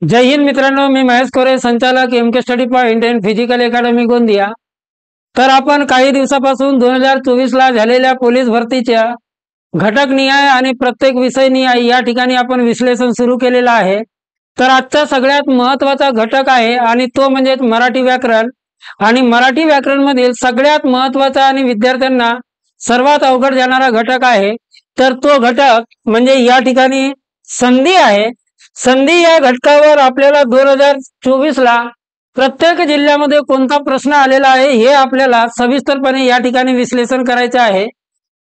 जय हिंद मित्रांनो, मी महेश कोरे, संचालक MK study point and physical academy Gondia. तर आपण काही दिवसापासून 2024 ला झालेल्या पोलीस भरतीच्या घटक निहाय आणि प्रत्येक विषय निहाय या ठिकाणी आपण विश्लेषण सुरू केलेलं आहे। तर आजचा सगळ्यात महत्त्वाचा घटक आहे आणि तो म्हणजे मराठी व्याकरण। आणि मराठी व्याकरण मधील सगळ्यात महत्त्वाचा आणि विद्यार्थ्यांना सर्वात अवघड जाणारा घटक आहे। तर तो घटक म्हणजे या ठिकाणी संधी आहे। संधी या घटकावर आपल्याला 2024 ला प्रत्येक जिल्ह्यामध्ये कोणता प्रश्न आलेला आहे हे आपल्याला सविस्तरपणे या ठिकाणी विश्लेषण करायचे आहे।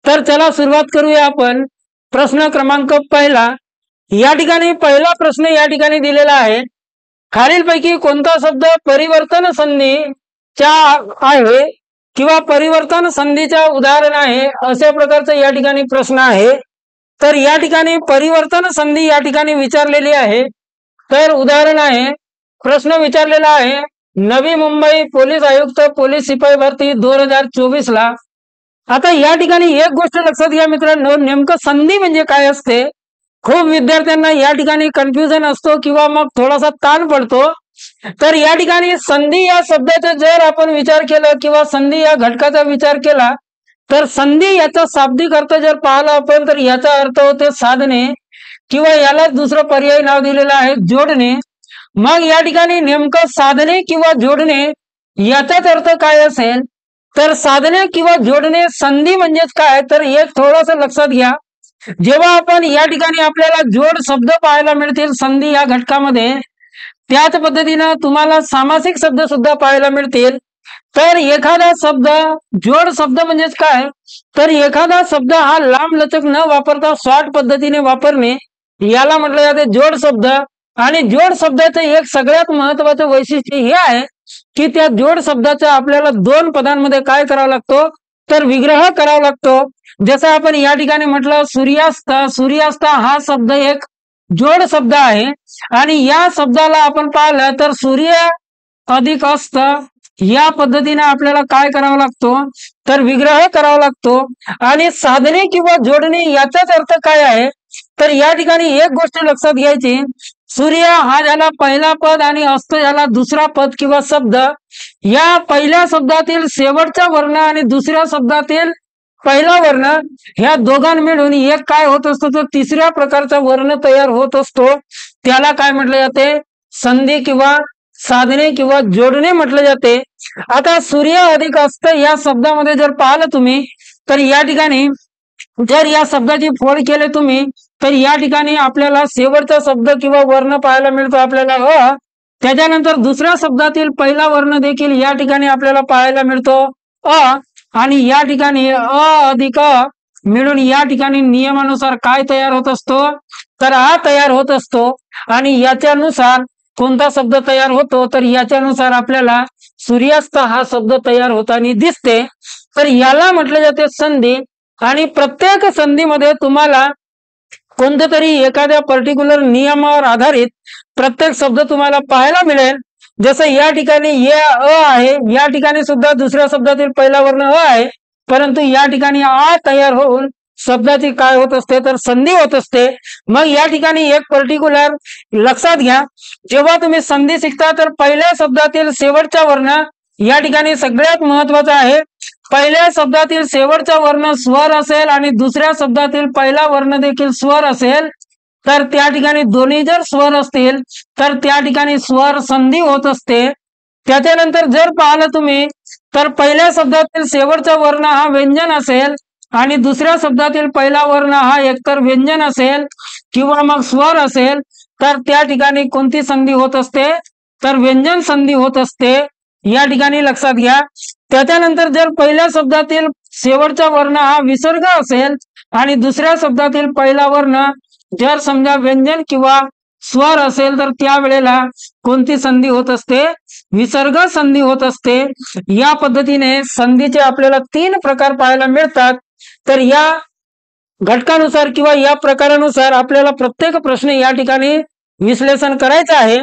तर चला सुरुवात करूया आपण। प्रश्न क्रमांक पहिला, या ठिकाणी पहिला प्रश्न या ठिकाणी दिलेला आहे, खालीलपैकी कोणता शब्द परिवर्तन संधीचा आहे किंवा परिवर्तन संधीचा उदाहरण आहे, अशा प्रकारचा या ठिकाणी प्रश्न आहे। तर या ठिकाणी परिवर्तन संधी या ठिकाणी विचारलेली आहे। तर उदाहरण आहे, प्रश्न विचारलेला आहे, नवी मुंबई पोलीस आयुक्त पोलीस शिपाई भरती 2024 ला। आता या ठिकाणी एक गोष्ट लक्षात घ्या मित्रांनो, नेमकं संधी म्हणजे काय असते। खूप विद्यार्थ्यांना या ठिकाणी कन्फ्युजन असतो किंवा मग थोडासा ताण पडतो। तर या ठिकाणी संधी या शब्दाचा जर आपण विचार केला किंवा संधी या घटकाचा विचार केला तर संधी याचा शाब्दिक अर्थ जर पाहिला आपण तर याचा अर्थ होते साधने किंवा याला दुसरं पर्याय नाव दिलेलं आहे जोडणे। मग या ठिकाणी नेमकं साधने किंवा जोडणे याचाच अर्थ काय असेल, तर साधने किंवा जोडणे संधी म्हणजेच काय, तर एक थोडंसं लक्षात घ्या। जेव्हा आपण या ठिकाणी आपल्याला जोड शब्द पाहायला मिळतील संधी या घटकामध्ये, त्याच पद्धतीने तुम्हाला सामासिक शब्द सुद्धा पाहायला मिळतील। तर एखादा शब्द जोड शब्द म्हणजेच काय, तर एखादा शब्द हा लांब लचक न वापरता शॉर्ट पद्धतीने वापरणे याला म्हटलं जाते जोड शब्द। आणि जोड शब्दाचं एक सगळ्यात महत्त्वाचं वैशिष्ट्य हे आहे की त्या जोड शब्दाचा आपल्याला दोन पदांमध्ये काय करावा लागतो, तर विग्रह करावा लागतो। जसं आपण या ठिकाणी म्हटलं सूर्यास्त, सूर्यास्त हा शब्द एक जोड शब्द आहे आणि या शब्दाला आपण पाहिलं तर सूर्य अधिक अस्त या पद्धतीने आपल्याला काय करावा लागतो, तर विग्रह करावा लागतो। आणि साधने किंवा जोडणे याचाच अर्थ काय आहे, तर या ठिकाणी एक गोष्ट लक्षात घ्यायची, सूर्य हा झाला पहिला पद आणि अस्त झाला दुसरा पद किंवा शब्द। या पहिल्या शब्दातील शेवटचा वर्ण आणि दुसऱ्या शब्दातील पहिला वर्ण ह्या दोघां मिळून एक काय होत असतो, तर तिसऱ्या प्रकारचा वर्ण तयार होत असतो, त्याला काय म्हटले जाते, संधी किंवा साधने किंवा जोडणे म्हटले जाते। आता सूर्य अधिक अस्त या शब्दामध्ये जर पाहिलं तुम्ही तर या ठिकाणी जर या शब्दाची फोड केले तुम्ही तर या ठिकाणी आपल्याला शेवटचा शब्द किंवा वर्ण पाहायला मिळतो आपल्याला अ। त्याच्यानंतर दुसऱ्या शब्दातील पहिला वर्ण देखील या ठिकाणी आपल्याला पाहायला मिळतो अ। आणि या ठिकाणी अ अधिक अ मिळून या ठिकाणी नियमानुसार काय तयार होत असतो, तर आ तयार होत असतो। आणि याच्यानुसार कोणता शब्द तयार होतो, तर याच्यानुसार आपल्याला सूर्यास्त हा शब्द तयार होताना दिसते। तर याला म्हटले जाते संधी। आणि प्रत्येक संधीमध्ये तुम्हाला कोणत्या तरी एखाद्या पर्टिक्युलर नियमावर आधारित प्रत्येक शब्द तुम्हाला पाहायला मिळेल। जसं या ठिकाणी ये अ आहे, या ठिकाणी सुद्धा दुसऱ्या शब्दातील पहिला वर्ण अ आहे, परंतु या ठिकाणी आ तयार होऊन शब्दाची काय होत असते, तर संधी होत असते। मग या ठिकाणी एक पर्टिक्युलर लक्षात घ्या, जेव्हा तुम्ही संधी शिकता तर पहिल्या शब्दातील शेवटचा वर्ण या ठिकाणी सगळ्यात महत्वाचा आहे। पहिल्या शब्दातील शेवटचा वर्ण स्वर असेल आणि दुसऱ्या शब्दातील पहिला वर्ण देखील स्वर असेल तर त्या ठिकाणी दोन्ही जर स्वर असतील तर त्या ठिकाणी स्वर संधी होत असते। त्याच्यानंतर जर पाहिलं तुम्ही तर पहिल्या शब्दातील शेवटचा वर्ण हा व्यंजन असेल आणि दुसऱ्या शब्दातील पहिला वर्ण हा एकतर व्यंजन असेल किंवा मग स्वर असेल तर त्या ठिकाणी कोणती संधी होत असते, तर व्यंजन संधी होत असते, या ठिकाणी लक्षात घ्या। त्याच्यानंतर जर पहिल्या शब्दातील शेवटचा वर्ण हा विसर्ग असेल आणि दुसऱ्या शब्दातील पहिला वर्ण जर समजा व्यंजन किंवा स्वर असेल तर त्यावेळेला कोणती संधी होत असते, विसर्ग संधी होत असते। या पद्धतीने संधीचे आपल्याला तीन प्रकार पाहायला मिळतात। तर या घटकानुसार किंवा या प्रकारानुसार आपल्याला प्रत्येक प्रश्न या ठिकाणी विश्लेषण करायचं आहे।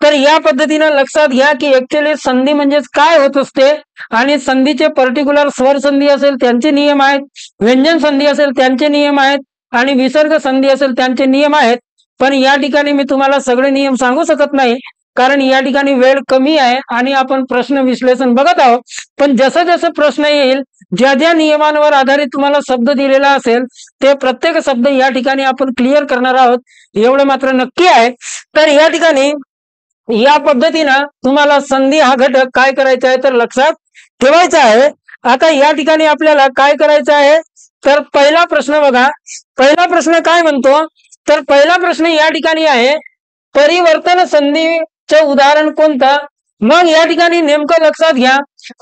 तर या पद्धतीने लक्षात घ्या की ऍक्च्युअली संधी म्हणजे काय होत असते आणि संधीचे पर्टिक्युलर स्वर संधी असेल त्यांचे नियम आहेत, व्यंजन संधी असेल त्यांचे नियम आहेत आणि विसर्ग संधी असेल त्यांचे नियम आहेत। पण या ठिकाणी मी तुम्हाला सगळे नियम सांगू शकत नाही, कारण या ठिकाणी वेळ कमी आहे आणि आपण प्रश्न विश्लेषण बघत आहोत. पण जसं जसं प्रश्न येईल, ज्या ज्या नियमांवर आधारित तुम्हाला शब्द दिलेला असेल ते प्रत्येक शब्द या ठिकाणी आपण क्लिअर करणार आहोत, एवढं मात्र नक्की आहे. तर या ठिकाणी या पद्धतीनं तुम्हाला संधी हा घटक काय करायचा आहे तर लक्षात ठेवायचा आहे. आता या ठिकाणी आपल्याला काय करायचं आहे तर पहिला प्रश्न बघा. पहिला प्रश्न काय म्हणतो तर पहिला प्रश्न या ठिकाणी आहे, परिवर्तन संधीचे उदाहरण कोणतं. मग या ठिकाणी नेमकं लक्षात घ्या,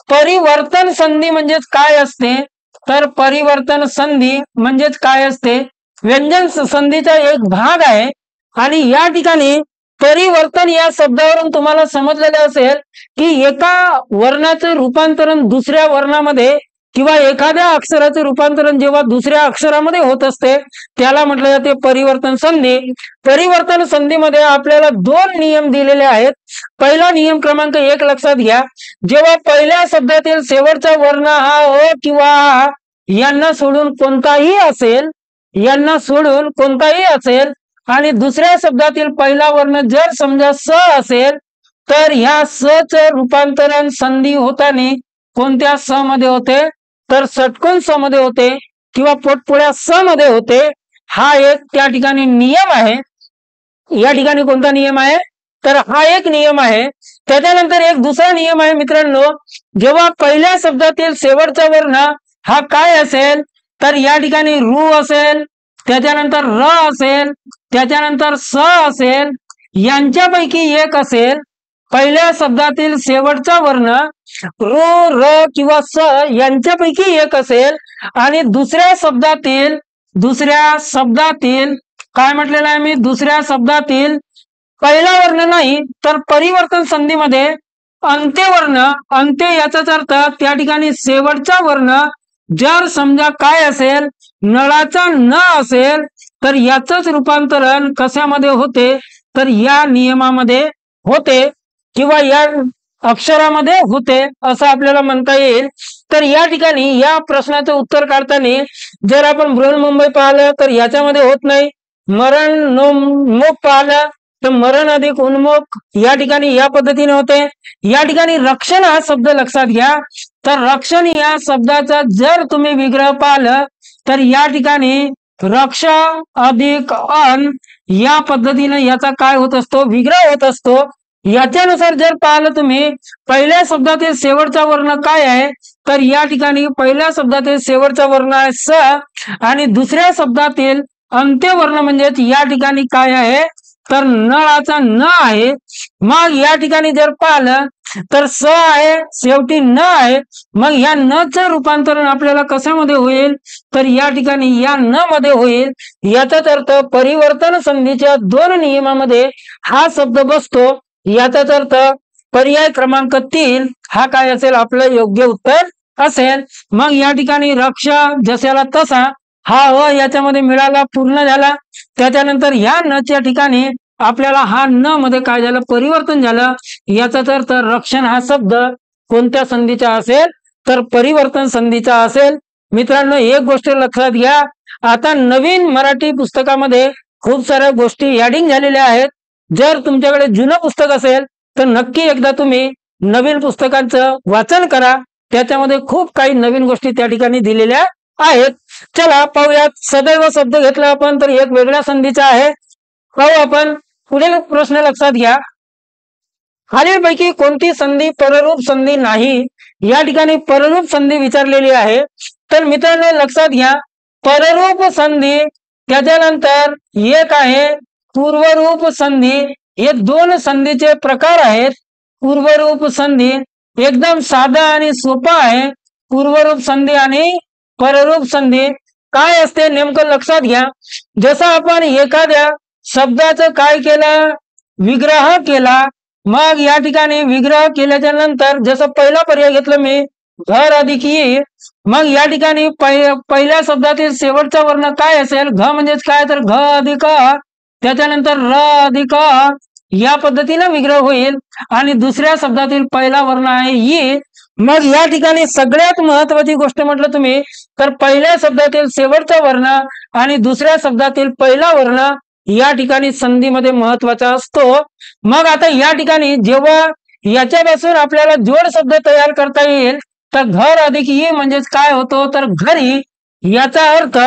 परिवर्तन संधी म्हणजेच काय असते तर परिवर्तन संधी म्हणजेच काय असते, व्यंजन संधीचा एक भाग आहे. आणि या ठिकाणी परिवर्तन या शब्दावरून तुम्हाला समजलेले असेल की एका वर्णाचे रूपांतरण दुसऱ्या वर्णामध्ये किंवा एखाद्या अक्षराचे रूपांतरण जेव्हा दुसऱ्या अक्षरामध्ये होत असते त्याला म्हटलं जाते परिवर्तन संधी. परिवर्तन संधीमध्ये आपल्याला 2 नियम दिलेले आहेत. पहिला नियम क्रमांक 1 लक्षात घ्या, जेव्हा पहिल्या शब्दातील शेवटचा वर्ण हा अ किंवा आ यांना सोडून कोणताही असेल आणि दुसऱ्या शब्दातील पहिला वर्ण जर समजा स असेल तर ह्या स चे रूपांतरण संधी होताना कोणत्या स मध्ये होते तर षटकोन स मध्ये होते किंवा पोटपुळ्या स मध्ये होते. हा एक त्या ठिकाणी नियम आहे. या ठिकाणी कोणता नियम आहे तर हा एक नियम आहे. त्याच्यानंतर एक दुसरा नियम आहे मित्रांनो, जेव्हा पहिल्या शब्दातील शेवटचा वर्ण हा काय असेल तर या ठिकाणी रू असेल, त्याच्यानंतर र असेल, त्याच्यानंतर स असेल, यांच्यापैकी एक असेल. पहिल्या शब्दातील शेवटचा वर्ण रो र किंवा स यांच्यापैकी एक असेल आणि दुसऱ्या शब्दातील काय म्हटलेलं आहे मी, दुसऱ्या शब्दातील पहिला वर्ण नाही तर परिवर्तन संधीमध्ये अंत्यवर्ण, अंत्य याचाच अर्थ त्या ठिकाणी शेवटचा वर्ण जर समजा काय असेल नळाचा न असेल तर याचंच रूपांतरण कशामध्ये होते तर या नियमामध्ये होते किंवा या अक्षरामध्ये होते असं आपल्याला म्हणता येईल. तर या ठिकाणी या प्रश्नाचं उत्तर काढताना जर आपण बृहन्मुंबई पाहिलं तर याच्यामध्ये होत नाही. मरण नोन्मुख पाहिलं तर मरण अधिक उन्मुख या ठिकाणी या पद्धतीने होते. या ठिकाणी रक्षण हा शब्द लक्षात घ्या, तर रक्षण या शब्दाचा जर तुम्ही विग्रह पाहिलं तर या ठिकाणी रक्ष अधिक अन या पद्धतीने याचा काय होत असतो विग्रह होत असतो. याच्यानुसार जर पाहिलं तुम्ही पहिल्या शब्दातील शेवटचा वर्ण काय आहे तर या ठिकाणी पहिल्या शब्दातील शेवटचा वर्ण आहे स आणि दुसऱ्या शब्दातील अंत्यवर्ण म्हणजेच या ठिकाणी काय आहे तर नळाचा न आहे. मग या ठिकाणी जर पाहिलं तर स आहे, शेवटी न आहे. मग या न चं रूपांतरण आपल्याला कशामध्ये होईल तर या ठिकाणी या न मध्ये होईल. याचाच अर्थ परिवर्तन संधीच्या 2 नियमामध्ये हा शब्द बसतो. याचाच अर्थ पर्याय क्रमांक 3 हा काय असेल आपलं योग्य उत्तर असेल. मग या ठिकाणी रक्ष जशाला तसा हा अ याच्यामध्ये मिळाला, पूर्ण झाला. त्याच्यानंतर ह्या न च्या ठिकाणी आपल्याला हा न मध्ये काय झालं परिवर्तन झालं. याचाच अर्थ रक्षण हा शब्द कोणत्या संधीचा असेल तर परिवर्तन संधीचा असेल. मित्रांनो एक गोष्ट लक्षात घ्या, आता नवीन मराठी पुस्तकामध्ये खूप साऱ्या गोष्टी ऍडिंग झालेल्या आहेत. जर तुमच्याकडे जुनं पुस्तक असेल तर नक्की एकदा तुम्ही नवीन पुस्तकांचं वाचन करा, त्याच्यामध्ये खूप काही नवीन गोष्टी त्या ठिकाणी दिलेल्या आहेत. चला पाहूयात. सदैव शब्द घेतला आपण तर एक वेगळ्या संधीचा आहे. पाहू आपण पुढील प्रश्न लक्षात घ्या, खालीलपैकी कोणती संधी पररूप संधी नाही. या ठिकाणी पररूप संधी विचारलेली आहे. तर मित्रांनो लक्षात घ्या, पररूप संधी त्याच्यानंतर एक आहे पूर्वरूप संधी. हे 2 संधीचे प्रकार आहेत. पूर्वरूप संधी एकदम साधा आणि सोपा आहे. पूर्वरूप संधी आणि पररूप संधी काय असते नेमकं लक्षात घ्या. जसं आपण एखाद्या शब्दाचं काय केलं विग्रह केला, मग या ठिकाणी विग्रह केल्याच्या नंतर जसं पहिला पर्याय घेतला मी घर अधिक ई, मग या ठिकाणी पहिल्या शब्दातील शेवटचा वर्ण काय असेल घ म्हणजेच काय तर घ अधिक त्याच्यानंतर र अधिक या पद्धतीने विग्रह होईल आणि दुसऱ्या शब्दातील पहिला वर्ण आहे ई. मग या ठिकाणी सगळ्यात महत्वाची गोष्ट म्हटलं तुम्ही तर पहिल्या शब्दातील शेवटचा वर्ण आणि दुसऱ्या शब्दातील पहिला वर्ण या ठिकाणी संधीमध्ये महत्वाचा असतो। मग आता या ठिकाणी जेव्हा याच्यापासून आपल्याला जोड शब्द तयार करता येईल तर घर अधिक ई म्हणजेच काय होतो तर घरी, याचा अर्थ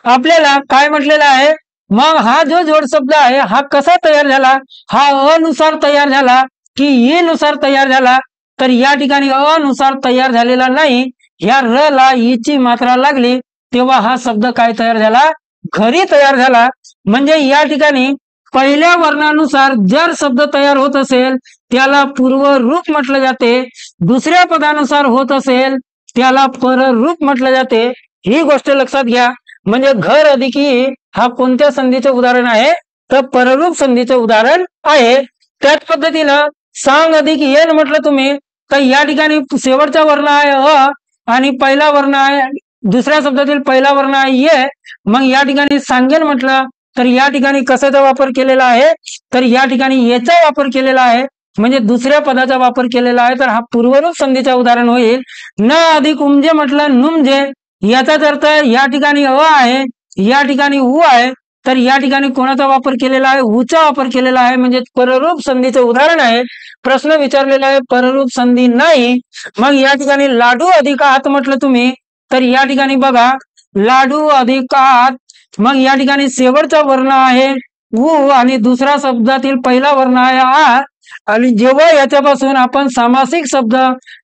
आपल्याला काय म्हटलेला आहे, मग हा जो जोड शब्द आहे हा कसा तयार झाला, हा अ नुसार तयार झाला की ई नुसार तयार झाला, तर या ठिकाणी अ नुसार तयार झालेला नाही, या र ला ई ची मात्रा लागली तेव्हा हा शब्द काय तयार झाला, घरी तयार झाला। म्हणजे या ठिकाणी पहिल्या वर्णानुसार जर शब्द तयार होत असेल त्याला पूर्व रूप म्हटले जाते, दुसऱ्या पदानुसार होत असेल त्याला पररूप म्हटले जाते। ही गोष्ट लक्षात घ्या। म्हणजे घर अधिक ई हा कोणत्या संधीचे उदाहरण आहे तर पररूप संधीचे उदाहरण आहे। त्याच पद्धतीनं सांग अधिक येन म्हटलं तुम्ही तर या ठिकाणी शेवटचा वर्ण आहे अ आणि पहिला वर्ण आहे, दुसऱ्या शब्दातील पहिला वर्ण आहे ये, मग या ठिकाणी सांगेन म्हटलं तर या ठिकाणी कशाचा वापर केलेला आहे तर या ठिकाणी येचा वापर केलेला आहे, म्हणजे दुसऱ्या पदाचा वापर केलेला आहे, तर हा पूर्वरूप संधीचा उदाहरण होईल। न अधिक उमजे म्हटलं नुमजे, याचाच अर्थ या ठिकाणी अ आहे, या ठिकाणी उ आहे, तर या ठिकाणी कोणाचा वापर केलेला आहे, उचा वापर केलेला आहे, म्हणजे पररूप संधीचे उदाहरण आहे। प्रश्न विचारलेला आहे पररूप संधी नाही। मग या ठिकाणी लाडू अधिक आत म्हटलं तुम्ही तर या ठिकाणी बघा लाडू अधिक आत, मग या ठिकाणी शेवटचा वर्ण आहे उ आणि दुसऱ्या शब्दातील पहिला वर्ण आहे आ, आणि जेव्हा याच्यापासून आपण सामासिक शब्द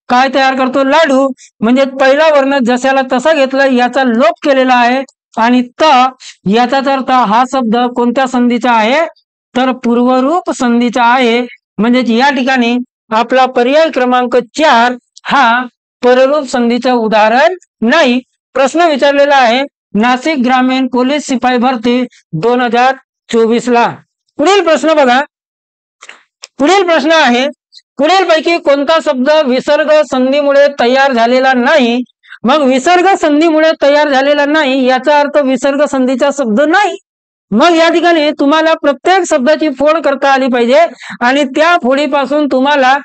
काय तयार करतो लाडू, म्हणजे पहिला वर्ण जशाला तसा घेतला याचा लोप केलेला आहे आणि त, याचाच अर्थ हा शब्द कोणत्या संधीचा आहे तर पूर्वरूप संधीचा आहे। म्हणजे या ठिकाणी आपला पर्याय क्रमांक 4 हा पररूप संधीचं उदाहरण नाही। प्रश्न विचारलेला आहे नाशिक ग्रामीण पोलीस शिपाई भरती 2024 ला। पुढील प्रश्न बघा, पुढील प्रश्न आहे पुढील पैकी कोणता शब्द विसर्ग संधीमुळे तयार झालेला नाही। मग विसर्ग संधीमुळे तयार झालेला नाही याचा अर्थ विसर्ग संधीचा शब्द नाही। मग या ठिकाणी तुम्हाला प्रत्येक शब्दाची फोड करता आली पाहिजे आणि त्या फोडीपासून तुम्हाला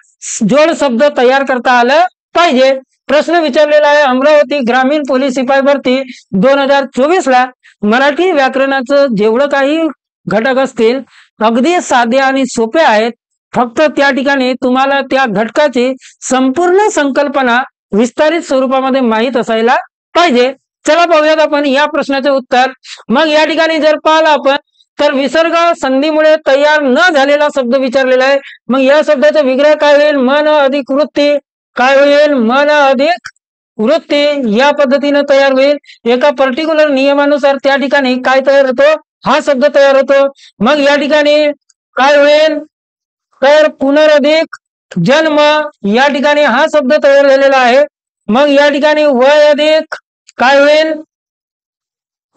जोड शब्द तयार करता आलं पाहिजे। प्रश्न विचारलेला आहे अमरावती ग्रामीण पोलीस शिपाई भरती 2024 ला मराठी व्याकरणाचं जेवढं काही घटक असतील अगदी साधे आणि सोपे आहेत, फक्त त्या ठिकाणी तुम्हाला त्या घटकाची संपूर्ण संकल्पना विस्तारित स्वरूपामध्ये माहित असायला पाहिजे। चला पाहूयात आपण या प्रश्नाचे उत्तर। मग या ठिकाणी जर पाहिलं आपण तर विसर्ग संधीमुळे तयार न झालेला शब्द विचारलेला आहे। मग या शब्दाचा विग्रह काय होईल, मन अधिक वृत्ती, काय होईल मन अधिक वृत्ती, या पद्धतीने तयार होईल। एका पर्टिक्युलर नियमानुसार त्या ठिकाणी काय तयार होतो, हा शब्द तयार होतो। मग या ठिकाणी काय होईल तर पुनरधिक जन्म, या ठिकाणी हा शब्द तयार झालेला आहे। मग या ठिकाणी वय अधिक काय होईल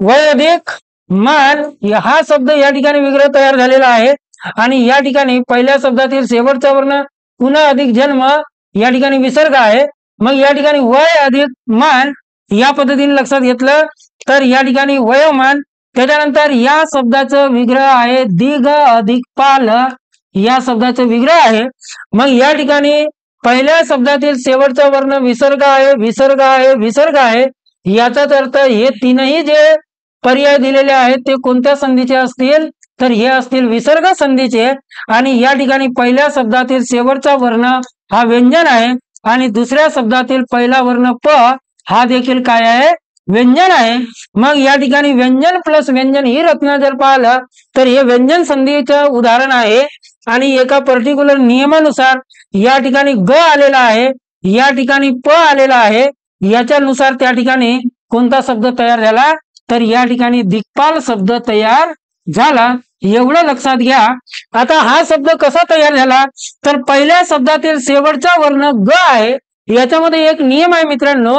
वय अधिक मान, हा शब्द या ठिकाणी विग्रह तयार झालेला आहे। आणि या ठिकाणी पहिल्या शब्दातील शेवटचा वर्ण पुन्हा अधिक जन्म, या ठिकाणी विसर्ग आहे। मग या ठिकाणी वय अधिक मान या पद्धतीने लक्षात घेतलं तर या ठिकाणी वयोमान। त्याच्यानंतर या शब्दाचं विग्रह आहे दीर्घ अधिक पाल, या शब्दाचं विग्रह आहे। मग या ठिकाणी पहिल्या शब्दातील शेवटचा वर्ण विसर्ग आहे, विसर्ग आहे, विसर्ग आहे, याचाच अर्थ हे तीनही जे पर्याय दिलेले आहेत ते कोणत्या संधीचे असतील तर हे असतील विसर्ग संधीचे। आणि या ठिकाणी पहिल्या शब्दातील शेवटचा वर्ण हा व्यंजन आहे आणि दुसऱ्या शब्दातील पहिला वर्ण प हा देखील काय आहे व्यंजन आहे। मग या ठिकाणी व्यंजन प्लस व्यंजन ही रचना जर पाहिलं तर हे व्यंजन संधीचं उदाहरण आहे आणि एका पर्टिक्युलर नियमानुसार या ठिकाणी ग आलेला आहे, या ठिकाणी प आलेला आहे, याच्यानुसार त्या ठिकाणी कोणता शब्द तयार झाला तर या ठिकाणी दिक्पाल शब्द तयार झाला, एवढं लक्षात घ्या। आता हा शब्द कसा तयार झाला तर पहिल्या शब्दातील शेवटचा वर्ण ग आहे। याच्यामध्ये एक नियम आहे मित्रांनो,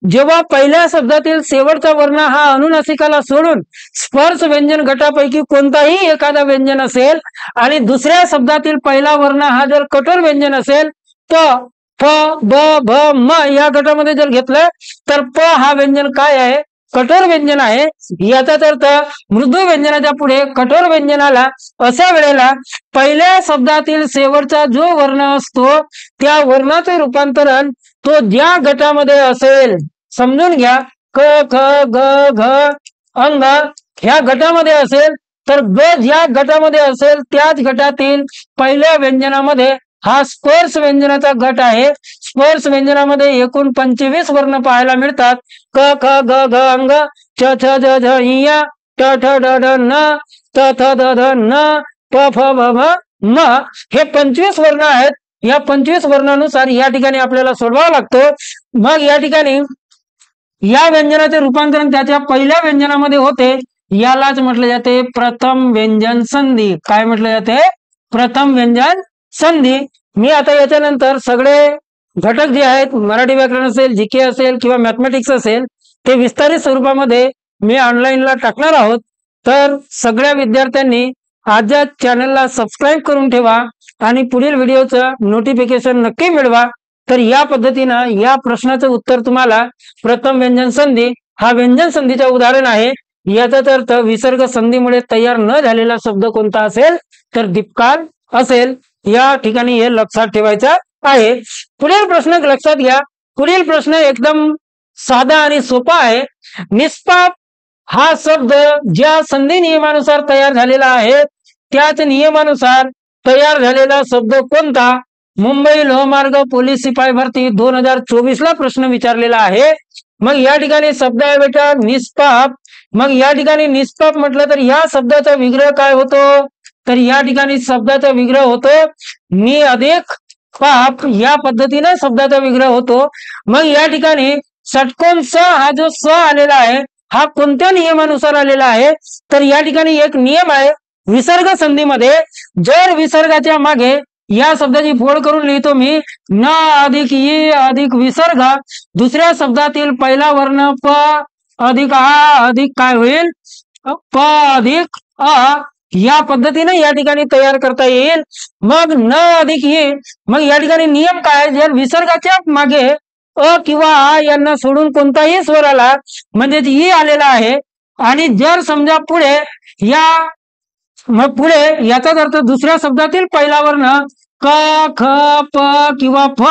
जेव्हा पहिल्या शब्दातील शेवटचा वर्ण हा अनुनासिकाला सोडून स्पर्श व्यंजन गटापैकी कोणताही एखादा व्यंजन असेल आणि दुसऱ्या शब्दातील पहिला वर्ण हा जर कठोर व्यंजन असेल प फ ब भ म या गटामध्ये जर घेतलं तर प हा व्यंजन काय आहे कठोर व्यंजन आहे। याचाच अर्थ मृदू व्यंजनाच्या पुढे कठोर व्यंजनाला अशा वेळेला पहिल्या शब्दातील शेवटचा जो वर्ण असतो त्या वर्णाचे रूपांतरण तो ज्या गटामध्ये असेल, समजून घ्या क ख ग घ अंग ह्या गटामध्ये असेल तर ब ज्या गटामध्ये असेल त्याच गटातील पहिल्या व्यंजनामध्ये हा स्पर्श व्यंजनाचा गट आहे. स्पर्श व्यंजनामध्ये एकूण 25 वर्ण पाहायला मिळतात. क ख ग घ अंग, च छ ज झ इ या, ट ठ ड ढ न, त थ द ध न, प फ ब भ म हे 25 वर्ण आहेत. या 25 वर्णानुसार या ठिकाणी आपल्याला सोडवावं लागतं. मग या ठिकाणी या व्यंजनाचे रूपांतरण त्याच्या पहिल्या व्यंजनामध्ये होते. यालाच म्हटले जाते प्रथम व्यंजन संधी. काय म्हटले जाते? प्रथम व्यंजन संधी. मी आता याच्यानंतर सगळे घटक जे आहेत, मराठी व्याकरण असेल, जीके असेल किंवा मॅथमॅटिक्स असेल, ते विस्तारित स्वरूपामध्ये मी ऑनलाईनला टाकणार आहोत. तर सगळ्या विद्यार्थ्यांनी आजच्या चॅनलला सबस्क्राईब करून ठेवा आणि पुढील व्हिडिओचं नोटिफिकेशन नक्की मिळवा. तर या पद्धतीनं या प्रश्नाचं उत्तर तुम्हाला प्रथम व्यंजन संधी हा व्यंजन संधीचं उदाहरण आहे. याचाच अर्थ विसर्ग संधीमुळे तयार न झालेला शब्द कोणता असेल तर दीपकाल असेल. या ठिकाणी हे लक्षात ठेवायचं आहे. पुढील प्रश्न लक्षात घ्या. पुढील प्रश्न एकदम साधा आणि सोपा आहे. निष्पाप हा शब्द ज्या संधी नियमानुसार तयार झालेला आहे त्याच नियमानुसार तयार झालेला शब्द कोणता? मुंबई लोहमार्ग पोलीस शिपाई भरती 2024 ला प्रश्न विचारलेला आहे. मग या ठिकाणी शब्द आहे बेटा निष्पाप. मग या ठिकाणी निष्पाप म्हटलं तर या शब्दाचा विग्रह काय होतो? तर या ठिकाणी शब्दाचा विग्रह होतो नि अधिक पाप. या पद्धतीने शब्दाचा विग्रह होतो. मग या ठिकाणी षटकोन स हा जो स आलेला आहे हा कोणत्या नियमानुसार आलेला आहे? तर या ठिकाणी एक नियम आहे विसर्ग संधीमध्ये. जर विसर्गाच्या मागे या शब्दाची फोड करून लिहितो मी न अधिक इ अधिक विसर्ग, दुसऱ्या शब्दातील पहिला वर्ण प अधिक आ अधिक काय होईल? प अधिक अ. या पद्धतीने या ठिकाणी तयार करता येईल. मग न अधिक इ. मग या ठिकाणी नियम काय? जर विसर्गाच्या मागे अ किंवा आ यांना सोडून कोणताही स्वर आला म्हणजे इ आलेला आहे आणि जर समजा पुढे या मग पुढे याचाच अर्थ दुसऱ्या शब्दातील पहिला वर्ण क ख प किंवा फ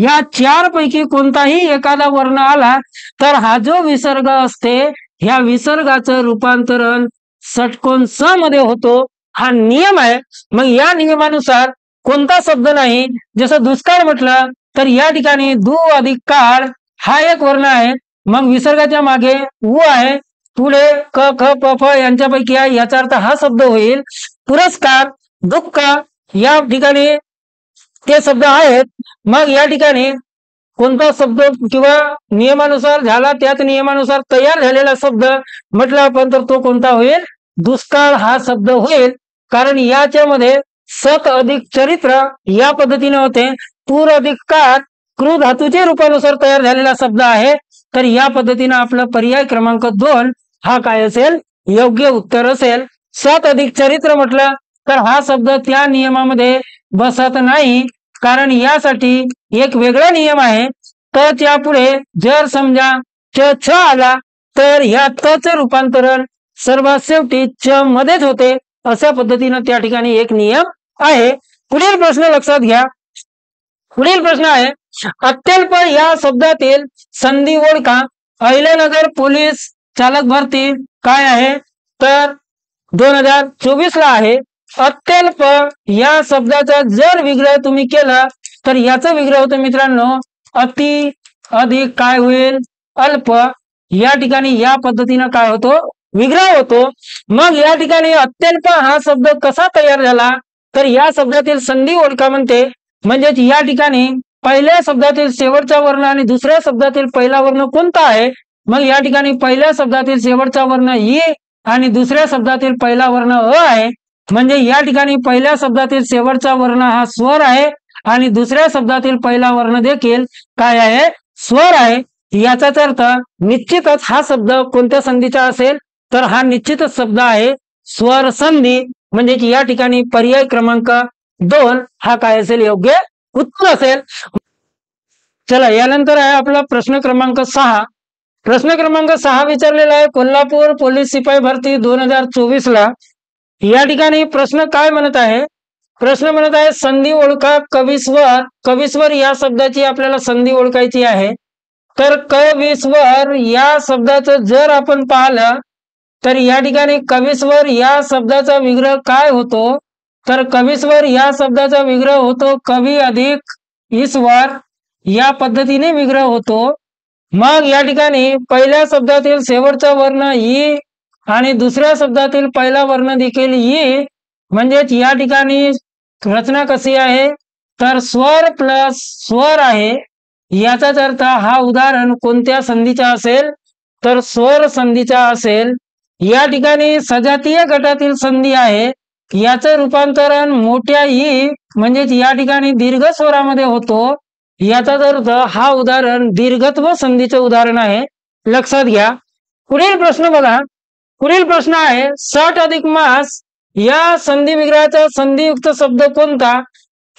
या चार पैकी कोणताही एखादा वर्ण आला तर हा जो विसर्ग असते ह्या विसर्गाचं रूपांतरण षटकोन स मध्ये होतो. हा नियम आहे. मग या नियमानुसार कोणता शब्द नाही, जसं दुष्काळ म्हटलं तर या ठिकाणी दु अधिक काळ हा एक वर्ण आहे. मग विसर्गाच्या मागे उ आहे, पुढे क ख प फ यांच्यापैकी आहे, याचा अर्थ हा शब्द होईल. पुरस्कार, दुःख या ठिकाणी ते शब्द आहेत. मग या ठिकाणी कोणता शब्द किंवा नियमानुसार झाला त्याच नियमानुसार तयार झालेला शब्द म्हटलं आपण तर तो कोणता होईल? दुष्काळ हा शब्द होईल. कारण याच्यामध्ये सत अधिक चरित्र या पद्धतीने होते. पूर अधिक काळ कृ धातूच्या रूपानुसार तयार झालेला शब्द आहे. तर या पद्धतीने आपला पर्याय क्रमांक 2 हा काय असेल? योग्य उत्तर असेल. सत अधिक चरित्र म्हटलं तर हा शब्द त्या नियमामध्ये बसत नाही. कारण यासाठी एक वेगळा नियम आहे. त च्या पुढे जर समजा च छ आला तर ह्या त चे रूपांतरण सर्वात शेवटी च मध्येच होते. अशा पद्धतीने त्या ठिकाणी एक नियम आहे. पुढील प्रश्न लक्षात घ्या. पुढील प्रश्न आहे अत्यल्प या शब्दातील संधी ओळखा. अहिल्यानगर पोलीस चालक भरती काय आहे? तर 2024 ला आहे. अत्यल्प या शब्दाचा जर विग्रह तुम्ही केला तर याचा विग्रह होतो मित्रांनो अति अधिक काय होईल? अल्प. या ठिकाणी या पद्धतीने काय होतो? विग्रह होतो. मग या ठिकाणी अत्यल्प हा शब्द कसा तयार झाला? तर या शब्दातील संधी ओळखा म्हणते. म्हणजेच या ठिकाणी पहिल्या शब्दातील शेवटचा वर्ण आणि दुसऱ्या शब्दातील पहिला वर्ण कोणता आहे? मग या ठिकाणी पहिल्या शब्दातील शेवटचा वर्ण इ आणि दुसऱ्या शब्दातील पहिला वर्ण अ आहे. म्हणजे या ठिकाणी पहिल्या शब्दातील शेवटचा वर्ण हा स्वर आहे आणि दुसऱ्या शब्दातील पहिला वर्ण देखील काय आहे? स्वर आहे. याचाच अर्थ निश्चितच हा शब्द कोणत्या संधीचा असेल? तर हा निश्चितच शब्द आहे स्वर संधी. म्हणजे या ठिकाणी पर्याय क्रमांक 2 हा काय असेल? योग्य उत्तर असेल. चला यानंतर आहे आपला प्रश्न क्रमांक 6. प्रश्न क्रमांक 6 विचारलेला आहे कोल्हापूर पोलीस शिपाई भरती 2024 ला. या ठिकाणी प्रश्न काय म्हणत आहे? प्रश्न म्हणत आहे संधी ओळखा कविस्वर. कविस्वर या शब्दाची आपल्याला संधी ओळखायची आहे. तर कविस्वर या शब्दाचं जर आपण पाहिलं तर या ठिकाणी कविस्वर या शब्दाचा विग्रह काय होतो, तर कविस्वर या शब्दाचा विग्रह होतो कवी अधिक ईश्वर, या पद्धतीने विग्रह होतो। मग या ठिकाणी पहिल्या शब्दातील शेवटचा वर्ण ई आणि दुसऱ्या शब्दातील पहिला वर्ण देखील ई, म्हणजेच या ठिकाणी रचना कशी आहे, तर स्वर प्लस स्वर आहे। याचाच अर्थ हा उदाहरण कोणत्या संधीचा असेल, तर स्वर संधीचा असेल। या ठिकाणी सजातीय गटातील संधी आहे, याचं रूपांतरण मोठ्या ई म्हणजेच या ठिकाणी दीर्घ स्वरामध्ये होतो। याचाच अर्थ हा उदाहरण दीर्घत्व संधीचं उदाहरण आहे, लक्षात घ्या। पुढील प्रश्न बघा, पुढील प्रश्न आहे 60 अधिक मास या संधी विग्रहाचा संधियुक्त शब्द कोणता।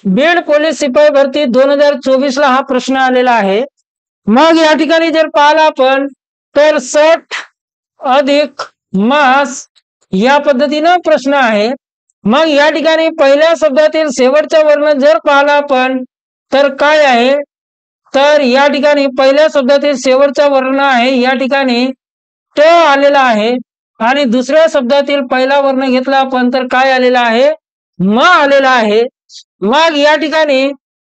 बीड पोलीस शिपाई भरती 2024 ला हा प्रश्न आलेला आहे। मग या ठिकाणी जर पाहिला आपण तर 60 अधिक मास या पद्धतीने प्रश्न आहे। मग या ठिकाणी पहिल्या शब्दातील शेवटचा वर्ण जर पाहिला आपण तर काय आहे, तर या ठिकाणी पहिल्या शब्दातील शेवटचा वर्ण आहे या ठिकाणी ट आलेला आहे आणि दुसऱ्या शब्दातील पहिला वर्ण घेतला आपण तर काय आलेला आहे, म आलेला आहे। मग या ठिकाणी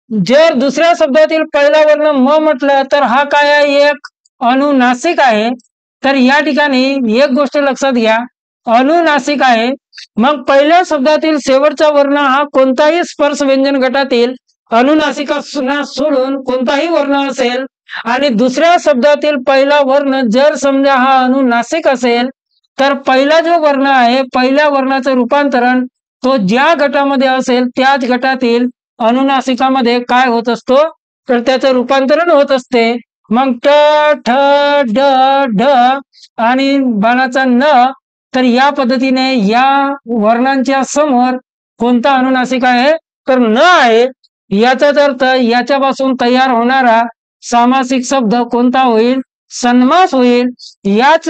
जर दुसऱ्या शब्दातील पहिला वर्ण म म्हटलं तर हा काय आहे, एक अनुनासिक आहे। तर या ठिकाणी एक गोष्ट लक्षात घ्या, अनुनासिक आहे। मग पहिल्या शब्दातील शेवटचा वर्ण हा कोणताही स्पर्श व्यंजन गटातील अनुनासिकांना सोडून कोणताही वर्ण असेल आणि दुसऱ्या शब्दातील पहिला वर्ण जर समजा हा अनुनासिक असेल तर पहिला जो वर्ण आहे पहिल्या वर्णाचं रूपांतरण तो ज्या गटामध्ये असेल त्याच गटातील अनुनासिकामध्ये काय होत असतो, तर त्याचं रूपांतरण होत असते। मग ट ठ ड ढ आणि बाणाचा न, तर या पद्धतीने या वर्णांच्या समोर कोणता अनुनासिक आहे, तर न आहे। याचाच अर्थ याच्यापासून तयार होणारा सामासिक शब्द कोणता होईल, सन्मास होईल। याच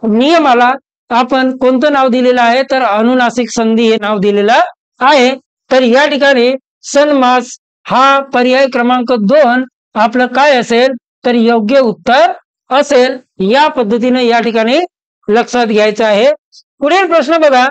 नियमाला आपण कोणतं नाव दिलेलं आहे, तर अनुनासिक संधी हे नाव दिलेलं आहे। तर या ठिकाणी सन्मास हा पर्याय क्रमांक 2 आपलं काय असेल, तर योग्य उत्तर असेल। या पद्धतीने या ठिकाणी लक्षात घ्यायचं आहे। पुढील प्रश्न बघा,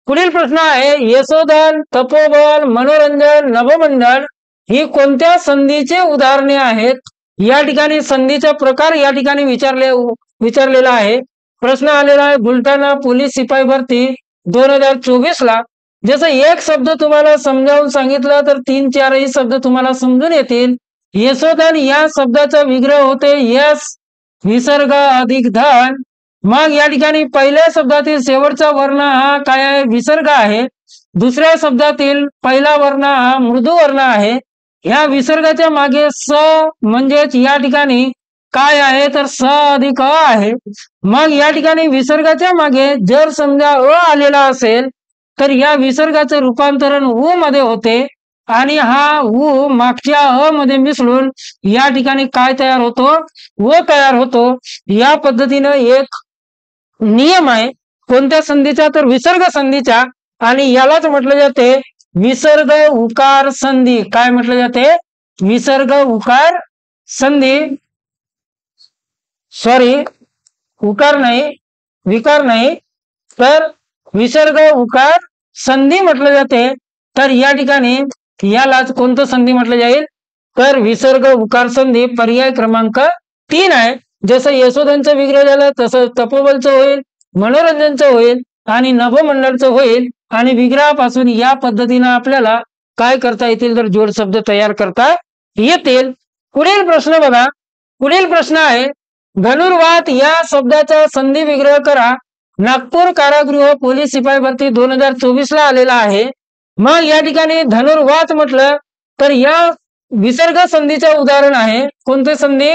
पुढील प्रश्न आहे यशोधन, तपोबल, मनोरंजन, नभोमंडळ ही कोणत्या संधीचे उदाहरणे आहेत। या ठिकाणी संधीचा प्रकार या ठिकाणी विचारलेला आहे। प्रश्न आलेला आहे बुलढाणा पोलीस शिपाई भरती 2024 ला। जसं एक शब्द तुम्हाला समजावून सांगितलं तर 3-4 शब्द तुम्हाला समजून येतील। यशोधन या शब्दाचा विग्रह होते यश विसर्ग अधिक धन। मग या ठिकाणी पहिल्या शब्दातील शेवटचा वर्ण हा काय आहे, विसर्ग आहे। दुसऱ्या शब्दातील पहिला वर्ण हा मृदू वर्ण आहे। ह्या विसर्गाच्या मागे स म्हणजेच या ठिकाणी काय आहे, तर स अधिक अ आहे। मग या ठिकाणी विसर्गाच्या मागे जर समजा अ आलेला असेल तर या विसर्गाचं रूपांतरण उ मध्ये होते आणि हा उ मागच्या अ मध्ये मिसळून या ठिकाणी काय तयार होतो, व तयार होतो। या पद्धतीने एक नियम आहे कोणत्या संधीचा, तर विसर्ग संधीचा, आणि यालाच म्हटलं जाते विसर्ग उकार संधी। काय म्हटलं जाते, विसर्ग उकार संधी, सॉरी उकार नाही, विकार नाही, तर विसर्ग उकार संधी म्हटलं जाते। तर या ठिकाणी यालाच कोणतं संधी म्हटलं जाईल, तर विसर्ग उकार संधी पर्याय क्रमांक 3 आहे। जसं यशोधनचं विग्रह झालं तसं तपोबलचं होईल, मनोरंजनचं होईल आणि नभोमंडळचं होईल। आणि विग्रहापासून या पद्धतीने आपल्याला काय करता येतील, तर जोड शब्द तयार करता येतील। पुढील प्रश्न बघा, पुढील प्रश्न आहे धनुर्वात या शब्दाचा संधी विग्रह करा। नागपूर कारागृह पोलीस शिपाई भरती 2024 ला आलेला आहे। मग या ठिकाणी धनुर्वात म्हटलं तर या विसर्ग संधीचं उदाहरण आहे। कोणते संधी,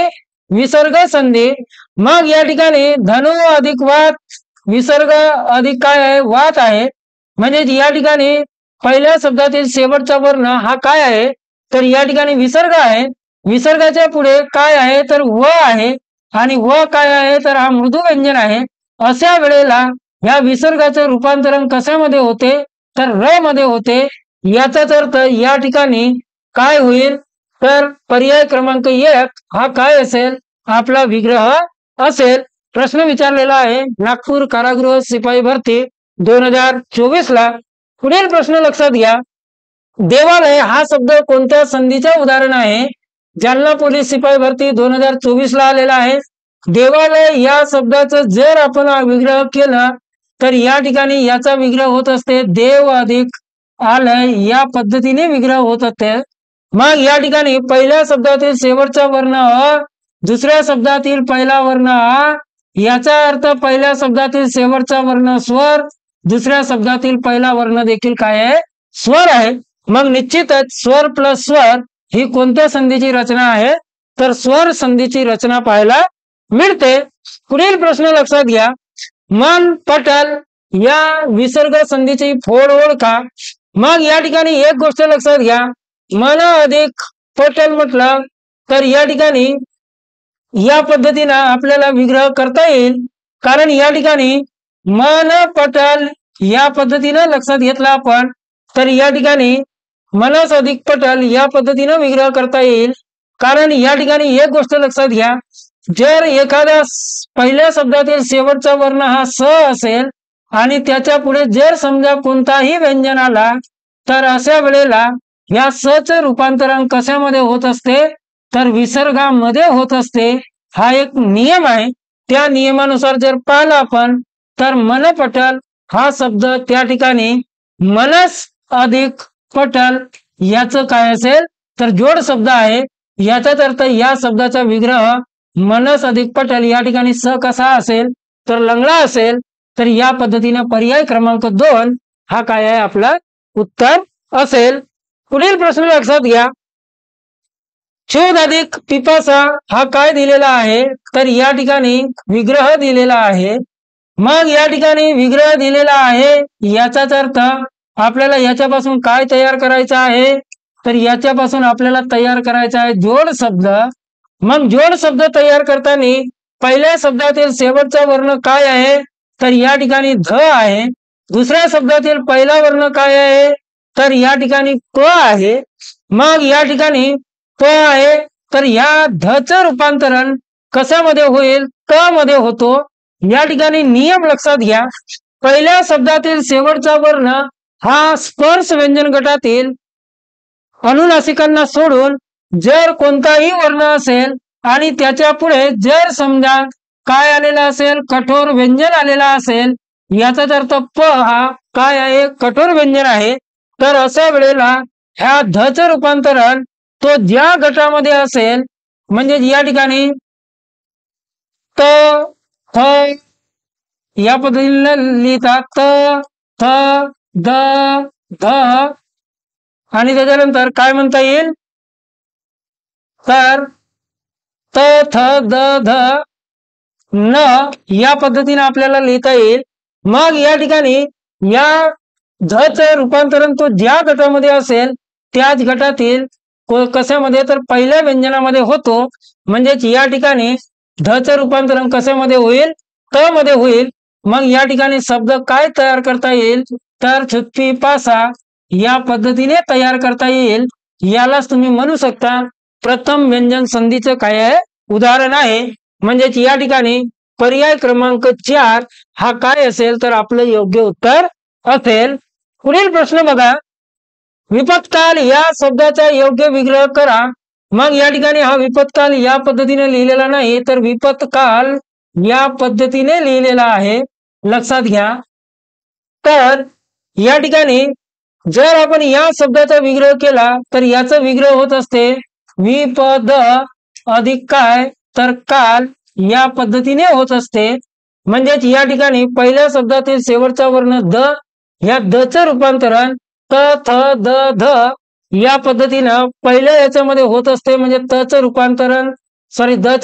विसर्ग संधी। मग या ठिकाणी धनु अधिक वात, विसर्ग अधिक काय आहे, वात आहे। म्हणजे या ठिकाणी पहिल्या शब्दातील शेवटचा वर्ण हा काय आहे, तर या ठिकाणी विसर्ग आहे। विसर्गाच्या पुढे काय आहे, तर व आहे आणि व काय आहे, तर हा मृदू व्यंजन आहे। अशा वेळेला या विसर्गाचे रूपांतरण कशामध्ये होते, तर र मध्ये होते। याचाच अर्थ या ठिकाणी काय होईल, तर पर्याय क्रमांक 1 हा काय असेल, आपला विग्रह असेल। प्रश्न विचारलेला आहे नागपूर कारागृह शिपाई भरती 2024 ला। पुढील प्रश्न लक्षात घ्या, देवालय हा शब्द कोणत्या संधीचे उदाहरण आहे? जालना पोलीस शिपाई भरती 2024 ला आलेला आहे। देवालय या शब्दाचं जर आपण विग्रह केला तर या ठिकाणी याचा विग्रह होत असते देव अधिक आलय, या पद्धतीने विग्रह होत असते। मग या ठिकाणी पहिल्या शब्दातील शेवटचा वर्ण अ, दुसऱ्या शब्दातील पहिला वर्ण आ, याचा अर्थ पहिल्या शब्दातील शेवटचा वर्ण स्वर, दुसऱ्या शब्दातील पहिला वर्ण देखील काय आहे? स्वर आहे। मग निश्चितच स्वर प्लस स्वर ही कोणत्या संधीची रचना आहे? तर स्वर संधीची रचना पाहायला मिळते। पुढील प्रश्न लक्षात घ्या, मन पटल या विसर्ग संधीची फोड ओळखा। मग या ठिकाणी एक गोष्ट लक्षात घ्या, मन अधिक पटल म्हटलं तर या ठिकाणी या पद्धतीने आपल्याला विग्रह करता येईल, कारण या ठिकाणी मन पटल या पद्धतीने लक्षात घेतला आपण तर या ठिकाणी मनस अधिक पटल या पद्धतीने विग्रह करता येईल। कारण या ठिकाणी एक गोष्ट लक्षात घ्या, जर एखाद्या पहिल्या शब्दातील शेवटचा वर्ण हा स असेल आणि त्याच्या पुढे जर समजा कोणताही व्यंजन आला तर अशा वेळेला या स चे रूपांतरण कशामध्ये होत असते? तर विसर्गामध्ये होत असते। हा एक नियम आहे। त्या नियमानुसार जर पाहिलं आपण तर मनपटल हा शब्द त्या ठिकाणी मनस अधिक पटल याचं काय असेल तर जोड शब्द आहे। याचाच अर्थ या शब्दाचा विग्रह मनस अधिक पटल या ठिकाणी स कसा असेल तर लंगडा असेल। तर या पद्धतीने पर्याय क्रमांक 2 हा काय आहे आपला उत्तर असेल। पुढील प्रश्न लक्षात घ्या, शोध अधिक पिपासा हा काय दिलेला आहे? तर या ठिकाणी विग्रह दिलेला आहे। मग या ठिकाणी विग्रह दिलेला आहे याचाच अर्थ आपल्याला याच्यापासून काय तयार करायचा आहे? तर याच्यापासून आपल्याला तयार करायचा आहे जोड शब्द। मग जोड शब्द तयार करताना पहिल्या शब्दातील शेवटचा वर्ण काय आहे? तर या ठिकाणी ध आहे। दुसऱ्या शब्दातील पहिला वर्ण काय आहे? तर या ठिकाणी क आहे। मग या ठिकाणी प आहे तर या ध चं रूपांतरण कशामध्ये होईल? क मध्ये होतो। या ठिकाणी नियम लक्षात घ्या, पहिल्या शब्दातील शेवटचा वर्ण हा स्पर्श व्यंजन गटातील अनुनासिकांना सोडून जर कोणताही वर्ण असेल आणि त्याच्या पुढे जर समजा काय आलेला असेल कठोर व्यंजन आलेला असेल, याचाच अर्थ प हा काय आहे? कठोर व्यंजन आहे। तर अशा वेळेला ह्या ध चं रूपांतरण तो ज्या गटामध्ये असेल म्हणजे या ठिकाणी त थ या पद्धतीने लिहितात त थ द ध आणि त्याच्यानंतर काय म्हणता येईल तर त थ द ध न या पद्धतीने आपल्याला लिहिता येईल। मग या ठिकाणी या ध चे रूपांतरण तो ज्या गटामध्ये असेल त्याच गटातील कशामध्ये तर पहिल्या व्यंजनामध्ये होतो। म्हणजेच या ठिकाणी ध चे रूपांतरण कशामध्ये होईल? त मध्ये होईल। मग या ठिकाणी शब्द काय तयार करता येईल तर छुत्ती पासा या पद्धतीने तयार करता येईल। यालाच तुम्ही म्हणू शकता प्रथम व्यंजन संधीचं काय आहे? उदाहरण आहे। म्हणजेच या ठिकाणी पर्याय क्रमांक 4 हा काय असेल तर आपलं योग्य उत्तर असेल। पुढील प्रश्न बघा, विपत्काल या शब्दाचा योग्य विग्रह करा। मग या ठिकाणी हा विपत्काल या पद्धतीने लिहिलेला नाही तर विपत्काल या पद्धतीने लिहिलेला आहे, लक्षात घ्या। तर या ठिकाणी जर आपण या शब्दाचा विग्रह केला तर याचा विग्रह होत असते विपद अधिक काय तर काल या पद्धतीने होत असते। म्हणजेच या ठिकाणी पहिल्या शब्दातील शेवटचा वर्ण द, या द चे रूपांतरण त थ द ध या पद्धतीने पहिल्या याच्यामध्ये होत असते। म्हणजे द चे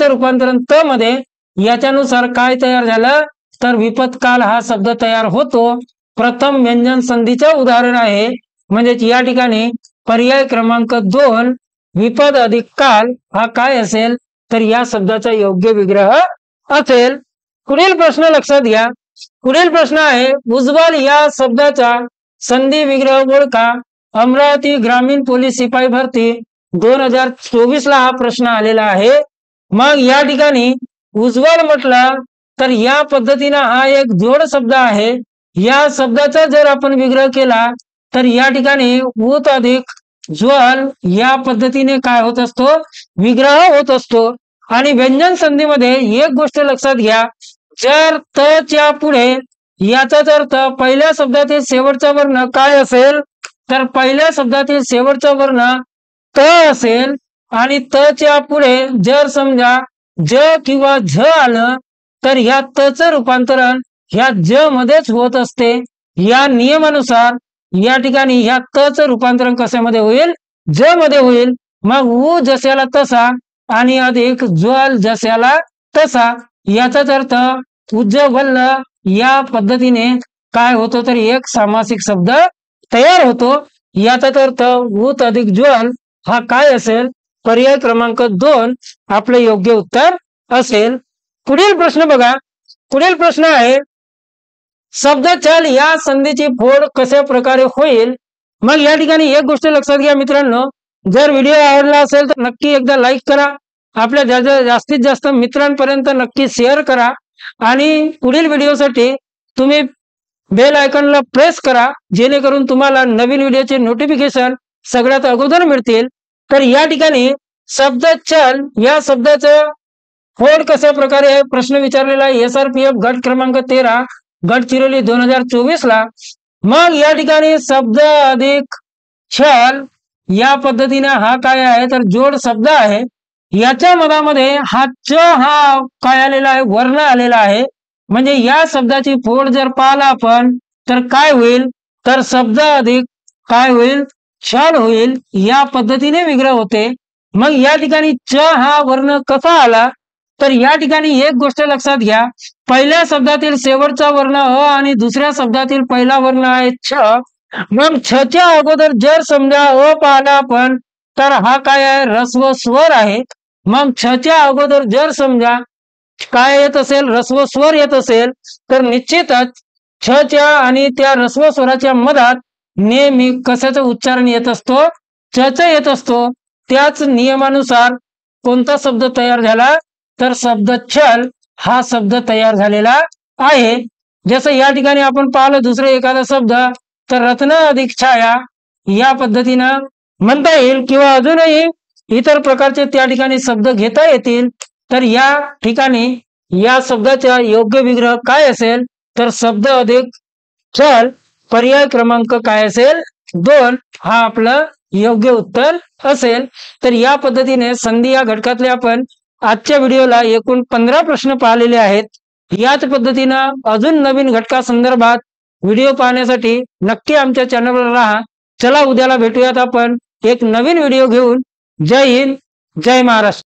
रूपांतरण त मध्ये, याच्यानुसार काय तयार झालं तर विपत्काल हा शब्द तयार होतो। प्रथम व्यंजन संधीचे उदाहरण आहे। म्हणजेच या ठिकाणी पर्याय क्रमांक 2 विपद अधिक काल हा काय असेल तर या शब्दाचा योग्य विग्रह असेल। पुढील प्रश्न लक्षात घ्या, पुढील प्रश्न आहे उज्ज्वल या शब्दाचा संधी विग्रह ओळखा। अमरावती ग्रामीण पोलीस शिपाई भरती 2024 ला हा प्रश्न आलेला आहे। मग या ठिकाणी उज्ज्वल म्हटलं तर या पद्धतीने हा एक जोड शब्द आहे। या शब्दाचा जर आपण विग्रह केला तर या ठिकाणी ऊत अधिक ज्वल या पद्धतीने काय होत असतो, विग्रह होत असतो। आणि व्यंजन संधीमध्ये एक गोष्ट लक्षात घ्या, जर तच्या पुढे याचाच अर्थ पहिल्या शब्दातील शेवटचा वर्ण काय असेल, तर पहिल्या शब्दातील शेवटचा वर्ण त असेल आणि तच्या पुढे जर समजा ज किंवा झ आलं तर ह्या तचं रूपांतरण ह्या ज मध्येच होत असते। या नियमानुसार या ठिकाणी ह्या तचं रूपांतरण कशामध्ये होईल, ज मध्ये होईल। मग उ जशाला तसा आणि अधिक ज्वल जशाला तसा, याचाच अर्थ उज्ज्वल या पद्धतीने काय होतो, तर एक सामासिक शब्द तयार होतो। याचाच अर्थ ऊत अधिक ज्वल हा काय असेल, पर्याय क्रमांक 2 आपले योग्य उत्तर असेल। पुढील प्रश्न बघा, पुढील प्रश्न आहे शब्द चल या संधीची फोड कशा प्रकारे होईल। मग या ठिकाणी एक गोष्ट लक्षात घ्या मित्रांनो, जर व्हिडिओ आवडला असेल तर नक्की एकदा लाईक करा, आपल्या जास्तीत जास्त मित्रांपर्यंत नक्की शेअर करा आणि पुढील व्हिडिओसाठी तुम्ही बेल आयकॉनला प्रेस करा, जेणेकरून तुम्हाला नवीन व्हिडिओचे नोटिफिकेशन सगळ्यात अगोदर मिळतील। तर या ठिकाणी शब्द चल या शब्दाचं फोड कशा प्रकारे आहे प्रश्न विचारलेला आहे SRPF गट क्रमांक 13 गडचिरोली 2024 ला। मग या ठिकाणी शब्द अधिक चल या पद्धतीने हा काय आहे, तर जोड शब्द आहे। याच्या मधामध्ये हा च हा काय आलेला आहे, वर्ण आलेला आहे। म्हणजे या शब्दाची फोड जर पाहिला आपण तर काय होईल, तर शब्द अधिक काय होईल, चल होईल। या पद्धतीने विग्रह होते। मग या ठिकाणी च हा वर्ण कसा आला, तर या ठिकाणी एक गोष्ट लक्षात घ्या, पहिल्या शब्दातील शेवटचा वर्ण अ आणि दुसऱ्या शब्दातील पहिला वर्ण आहे छ। मग छ च्या अगोदर जर समजा अ पाहिला आपण तर हा काय आहे, ऱ्हस्व स्वर आहे। मग छ च्या अगोदर जर समजा काय येत असेल, ऱ्हस्व स्वर येत असेल तर निश्चितच छ च्या आणि त्या ऱ्हस्व स्वराच्या मधात नेहमी कशाचं उच्चारण येत असतो, च च येत असतो। त्याच नियमानुसार कोणता शब्द तयार झाला, तर शब्द चल हा शब्द तयार झालेला आहे। जसं या ठिकाणी आपण पाहिलं दुसरं एखादा शब्द तर रत्न अधिक छाया या पद्धतीनं म्हणता येईल, किंवा अजूनही इतर प्रकारचे त्या ठिकाणी शब्द घेता येतील। तर या ठिकाणी या शब्दाचा योग्य विग्रह काय असेल, तर शब्द अधिक चल पर्याय क्रमांक काय असेल, 2 हा आपलं योग्य उत्तर असेल। तर या पद्धतीने संधी या घटकातले आपण आजच्या व्हिडिओला एकूण 15 प्रश्न पाहिलेले आहेत। याच पद्धतीनं अजून नवीन घटका संदर्भात व्हिडिओ पाहण्यासाठी नक्की आमच्या चॅनलवर राहा। चला उद्याला भेटूयात आपण एक नवीन व्हिडिओ घेऊन। जय हिंद, जय महाराष्ट्र।